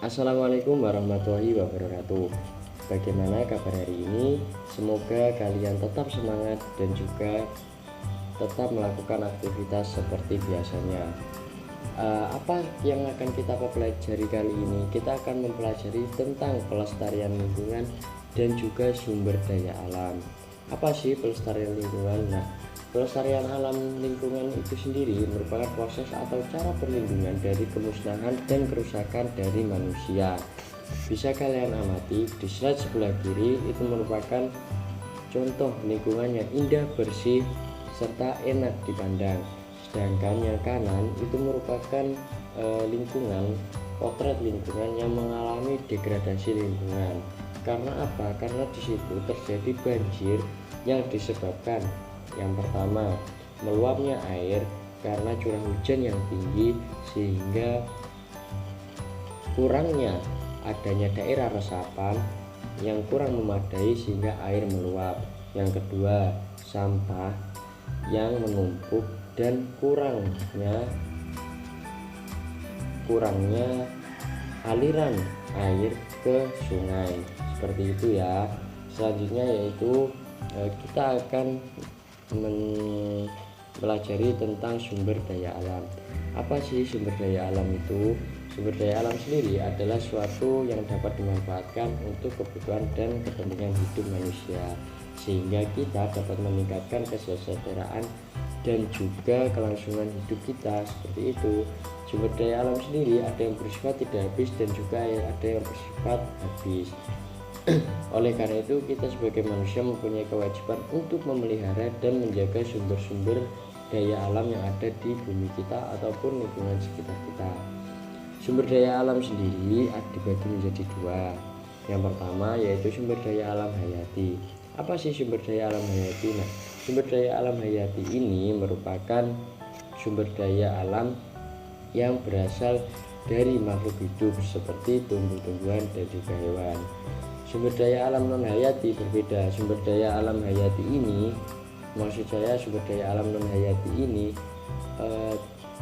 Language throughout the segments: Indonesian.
Assalamualaikum warahmatullahi wabarakatuh. Bagaimana kabar hari ini? Semoga kalian tetap semangat dan juga tetap melakukan aktivitas seperti biasanya. Apa yang akan kita pelajari kali ini? Kita akan mempelajari tentang pelestarian lingkungan dan juga sumber daya alam. Apa sih pelestarian lingkungan? Nah, pelestarian alam lingkungan itu sendiri merupakan proses atau cara perlindungan dari kemusnahan dan kerusakan dari manusia. Bisa kalian amati di slide sebelah kiri, itu merupakan contoh lingkungan yang indah, bersih, serta enak dipandang. Sedangkan yang kanan itu merupakan lingkungan, potret lingkungan yang mengalami degradasi lingkungan. Karena apa? Karena di situ terjadi banjir yang disebabkan yang pertama, meluapnya air karena curah hujan yang tinggi sehingga kurangnya adanya daerah resapan yang kurang memadai sehingga air meluap. Yang kedua, sampah yang menumpuk dan kurangnya aliran air ke sungai. Seperti itu ya. Selanjutnya yaitu kita akan mempelajari tentang sumber daya alam. Apa sih sumber daya alam itu? Sumber daya alam sendiri adalah suatu yang dapat dimanfaatkan untuk kebutuhan dan kepentingan hidup manusia, sehingga kita dapat meningkatkan kesejahteraan dan juga kelangsungan hidup kita. Seperti itu. Sumber daya alam sendiri ada yang bersifat tidak habis dan juga ada yang bersifat habis. Oleh karena itu, kita sebagai manusia mempunyai kewajiban untuk memelihara dan menjaga sumber-sumber daya alam yang ada di bumi kita ataupun lingkungan sekitar kita. Sumber daya alam sendiri dibagi menjadi dua. Yang pertama yaitu sumber daya alam hayati. Apa sih sumber daya alam hayati? Nah, sumber daya alam hayati ini merupakan sumber daya alam yang berasal dari makhluk hidup seperti tumbuh-tumbuhan dan juga hewan. Sumber daya alam non hayati berbeda. Sumber daya alam hayati ini, maksud saya sumber daya alam non hayati ini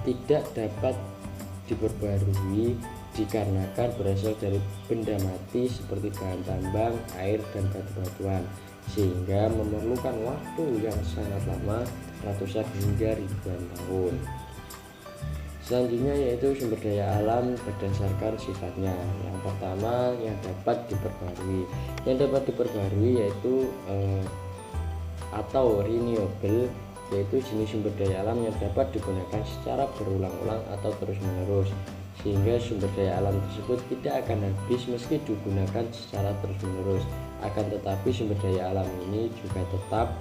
tidak dapat diperbarui dikarenakan berasal dari benda mati seperti bahan tambang, air, dan batu-batuan, sehingga memerlukan waktu yang sangat lama, ratusan hingga ribuan tahun. Selanjutnya yaitu sumber daya alam berdasarkan sifatnya. Yang pertama yang dapat diperbarui. Yang dapat diperbarui yaitu atau renewable, yaitu jenis sumber daya alam yang dapat digunakan secara berulang-ulang atau terus-menerus, sehingga sumber daya alam tersebut tidak akan habis meski digunakan secara terus-menerus. Akan tetapi sumber daya alam ini juga tetap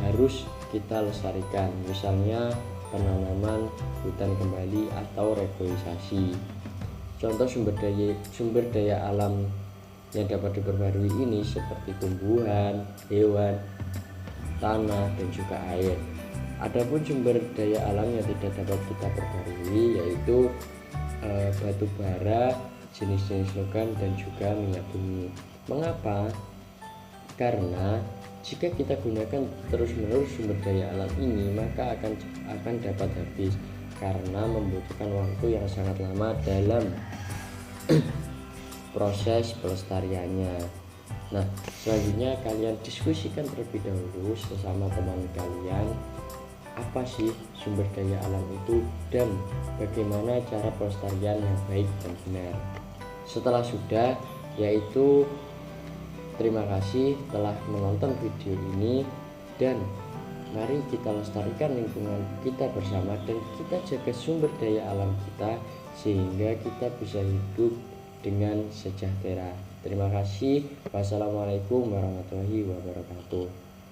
harus kita lestarikan, misalnya penanaman hutan kembali atau reforestasi. Contoh sumber daya alam yang dapat diperbarui ini seperti tumbuhan, hewan, tanah, dan juga air. Adapun sumber daya alam yang tidak dapat kita perbarui yaitu batu bara, jenis-jenis logam, dan juga minyak bumi. Mengapa? Karena jika kita gunakan terus-menerus sumber daya alam ini, maka akan dapat habis karena membutuhkan waktu yang sangat lama dalam proses pelestariannya. Nah, selanjutnya kalian diskusikan terlebih dahulu sesama teman kalian, apa sih sumber daya alam itu dan bagaimana cara pelestarian yang baik dan benar. Setelah sudah, yaitu terima kasih telah menonton video ini, dan mari kita lestarikan lingkungan kita bersama dan kita jaga sumber daya alam kita sehingga kita bisa hidup dengan sejahtera. Terima kasih. Wassalamualaikum warahmatullahi wabarakatuh.